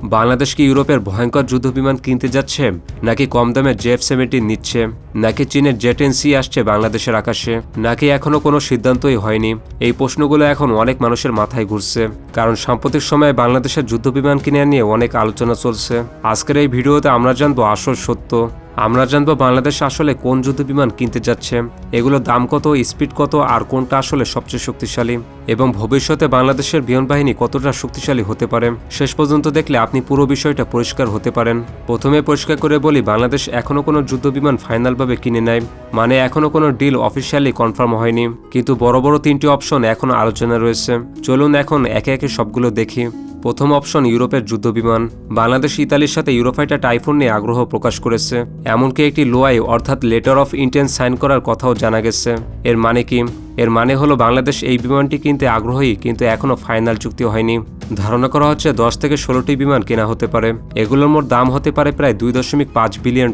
বাংলাদেশ কি ইউরোপের ভয়ঙ্কর যুদ্ধবিমান কিনতে যাচ্ছে, নাকি কম দামে JF-17 নিচ্ছে, নাকি চীনের জেট-10C আসছে বাংলাদেশের আকাশে, নাকি এখনো কোনো সিদ্ধান্তই হয়নি? এই প্রশ্নগুলো এখন অনেক মানুষের মাথায় ঘুরছে, কারণ সাম্প্রতিক সময়ে বাংলাদেশের যুদ্ধবিমান কিনে নিয়ে অনেক আলোচনা চলছে। আজকের এই ভিডিওতে আমরা জানবো আসল সত্য। আমরা জানবো বাংলাদেশ আসলে কোন যুদ্ধবিমান কিনতে যাচ্ছে, এগুলোর দাম কত, স্পিড কত, আর কোনটা আসলে সবচেয়ে শক্তিশালী, এবং ভবিষ্যতে বাংলাদেশের বিমান বাহিনী কতটা শক্তিশালী হতে পারে। শেষ পর্যন্ত দেখলে আপনি পুরো বিষয়টা পরিষ্কার হতে পারেন। প্রথমে পরিষ্কার করে বলি, বাংলাদেশ এখনো কোনো যুদ্ধবিমান ফাইনালভাবে কিনে নেয়, মানে এখনো কোনো ডিল অফিসিয়ালি কনফার্ম হয়নি, কিন্তু বড় বড় তিনটি অপশন এখনো আলোচনা রয়েছে। চলুন এখন একে একে সবগুলো দেখি। প্রথম অপশন, ইউরোপের যুদ্ধবিমান। বাংলাদেশ ইতালির সাথে ইউরোফাইটার টাইফুন নিয়ে আগ্রহ প্রকাশ করেছে, এমনকি একটি লোয়াই অর্থাৎ লেটার অফ ইন্টেন্ট সাইন করার কথাও জানা গেছে। এর মানে কি? এর মানে হলো বাংলাদেশ এই বিমানটি কিনতে আগ্রহী, কিন্তু এখনও ফাইনাল চুক্তি হয়নি। ধারণা করা হচ্ছে 10 থেকে 16টি বিমান কেনা হতে পারে। এগুলোর মোট দাম হতে পারে প্রায় $2.5 বিলিয়ন,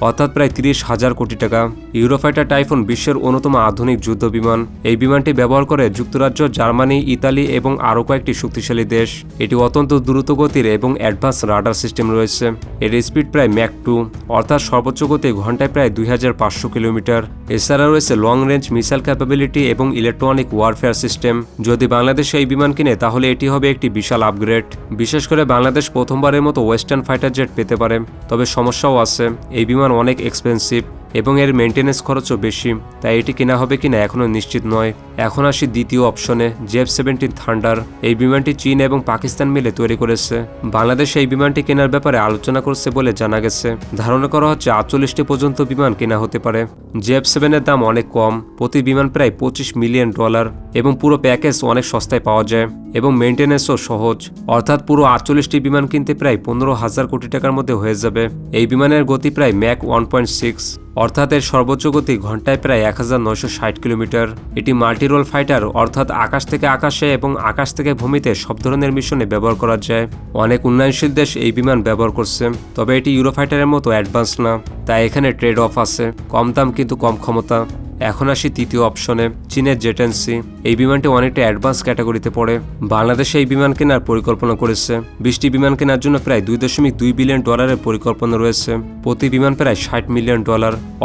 অর্থাৎ প্রায় 30,000 কোটি টাকা। ইউরোফাইটার টাইফুন বিশ্বের অন্যতম আধুনিক যুদ্ধ বিমান। এই বিমানটি ব্যবহার করে যুক্তরাজ্য, জার্মানি, ইতালি এবং আরও কয়েকটি শক্তিশালী দেশ। এটি অত্যন্ত দ্রুতগতির এবং অ্যাডভান্স রাডার সিস্টেম রয়েছে। এর স্পিড প্রায় ম্যাক 2, অর্থাৎ সর্বোচ্চ গতি ঘন্টায় প্রায় 2500 কিলোমিটার। এছাড়া রয়েছে লং রেঞ্জ মিসাইল ক্যাপাবিলিটি এবং ইলেকট্রনিক ওয়ারফেয়ার সিস্টেম। যদি বাংলাদেশ এই বিমান কিনে তাহলে এটি হবে একটি বিশাল আপগ্রেড। বিশেষ করে বাংলাদেশ প্রথমবারের মতো ওয়েস্টার্ন ফাইটার জেট পেতে পারে। তবে সমস্যাও আছে, এই বিমান অনেক এক্সপেন্সিভ এবং এর মেনটেন্যান্স খরচও বেশি, তাই এটি কেনা হবে কিনা এখনও নিশ্চিত নয়। এখন আসি দ্বিতীয় অপশনে, JF-17 থান্ডার। এই বিমানটি চীন এবং পাকিস্তান মিলে তৈরি করেছে। বাংলাদেশ এই বিমানটি কেনার ব্যাপারে আলোচনা করছে বলে জানা গেছে। ধারণা করা হচ্ছে 48টি পর্যন্ত বিমান কেনা হতে পারে। JF-7 এর দাম অনেক কম, প্রতি বিমান প্রায় $25 মিলিয়ন, এবং পুরো প্যাকেজ অনেক সস্তায় পাওয়া যায় এবং মেনটেন্যান্সও সহজ, অর্থাৎ পুরো 48টি বিমান কিনতে প্রায় 15,000 কোটি টাকার মধ্যে হয়ে যাবে। এই বিমানের গতি প্রায় ম্যাক 1.6, অর্থাৎ এর সর্বোচ্চ গতি ঘন্টায় প্রায় 1960 কিলোমিটার। এটি মাল্টি রোল ফাইটার, অর্থাৎ আকাশ থেকে আকাশে এবং আকাশ থেকে ভূমিতে সব ধরনের মিশনে ব্যবহার করা যায়। অনেক উন্নয়নশীল দেশ এই বিমান ব্যবহার করছে, তবে এটি ইউরোফাইটারের মতো অ্যাডভান্স না, তাই এখানে ট্রেড অফ আছে, কম দাম কিন্তু কম ক্ষমতা। এখন আসি তৃতীয় অপশনে, চীনের জেট-10C। এই বিমানটি অনেকটা অ্যাডভান্স ক্যাটাগরিতে পড়ে। বাংলাদেশে এই বিমান কেনার পরিকল্পনা করেছে। 20টি বিমান কেনার জন্য প্রায় $2.2 বিলিয়ন পরিকল্পনা রয়েছে। প্রতি বিমান প্রায় $60 মিলিয়ন,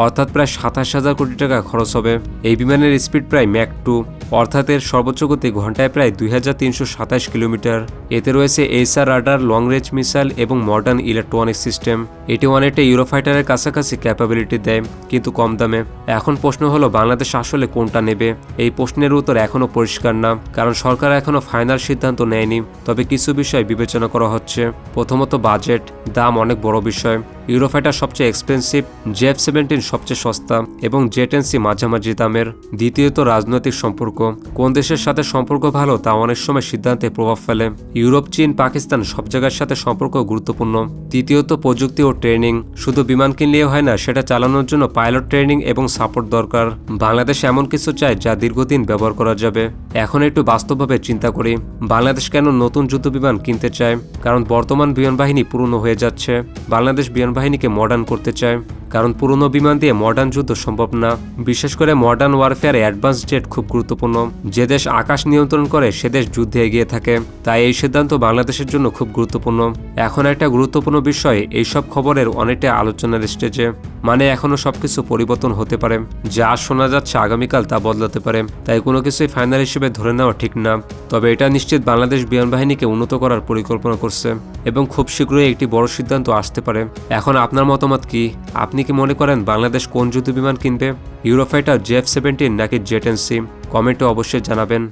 অর্থাৎ প্রায় 27,000 কোটি টাকা খরচ হবে। এই বিমানের স্পিড প্রায় ম্যাক 2, অর্থাৎ এর সর্বোচ্চ গতি ঘন্টায় প্রায় 2327 কিলোমিটার। এতে রয়েছে HR radar, long range missile এবং মডার্ন ইলেকট্রনিক সিস্টেম। এটি অনেকটা ইউরোফাইটারের কাছাকাছি ক্যাপাবিলিটি দেয়, কিন্তু কম দামে। এখন প্রশ্ন হলো, বাংলাদেশ আসলে কোনটা নেবে? এই প্রশ্নের উত্তর এখনও পরিষ্কার না, কারণ সরকার এখনও ফাইনাল সিদ্ধান্ত নেয়নি। তবে কিছু বিষয় বিবেচনা করা হচ্ছে। প্রথমত বাজেট, দাম অনেক বড় বিষয়। ইউরোফাইটার সবচেয়ে এক্সপেন্সিভ, JF-17 সবচেয়ে সস্তা এবং জেট-10C মাঝামাঝি দামের। দ্বিতীয়ত রাজনৈতিক সম্পর্ক, কোন দেশের সাথে সম্পর্ক ভালো তা অনেক সময় সিদ্ধান্তে প্রভাব ফেলে। ইউরোপ, চীন, পাকিস্তান সব জায়গার সাথে সম্পর্ক গুরুত্বপূর্ণ। তৃতীয়ত প্রযুক্তি ও ট্রেনিং, শুধু বিমান কিনলেই হয় না, সেটা চালানোর জন্য পাইলট ট্রেনিং এবং সাপোর্ট দরকার। বাংলাদেশ এমন কিছু চায় যা দীর্ঘদিন ব্যবহার করা যাবে। এখন একটু বাস্তবভাবে চিন্তা করি, বাংলাদেশ কেন নতুন যুদ্ধবিমান কিনতে চায়? কারণ বর্তমান বিমান বাহিনী পুরনো হয়ে যাচ্ছে। বাংলাদেশ বিমান বাহিনীকে মডার্ন করতে চায়, কারণ পুরনো বিমান দিয়ে মডার্ন যুদ্ধ সম্ভব না। বিশেষ করে মডার্ন ওয়ারফেয়ারে অ্যাডভান্স জেট খুব গুরুত্বপূর্ণ। যে দেশ আকাশ নিয়ন্ত্রণ করে সে দেশ যুদ্ধে এগিয়ে থাকে, তাই এই সিদ্ধান্ত বাংলাদেশের জন্য খুব গুরুত্বপূর্ণ। এখন একটা গুরুত্বপূর্ণ বিষয়, এইসব খবরের অনেকটা আলোচনার স্টেজে, মানে এখনো সবকিছু পরিবর্তন হতে পারে। যা শোনা যাচ্ছে আগামীকাল তা বদলাতে পারে, তাই কোনো কিছুই ফাইনাল হিসেবে ধরে নেওয়া ঠিক না। তবে এটা নিশ্চিত বাংলাদেশ বিমান বাহিনীকে উন্নত করার পরিকল্পনা করছে এবং খুব শীঘ্রই একটি বড় সিদ্ধান্ত আসতে পারে। এখন আপনার মতামত কি? আপনি কি মনে করেন বাংলাদেশ কোন যুদ্ধবিমান কিনবে? ইউরোফাইটার, JF-17 নাকি জেট-10C? কমেন্টে অবশ্যই জানাবেন।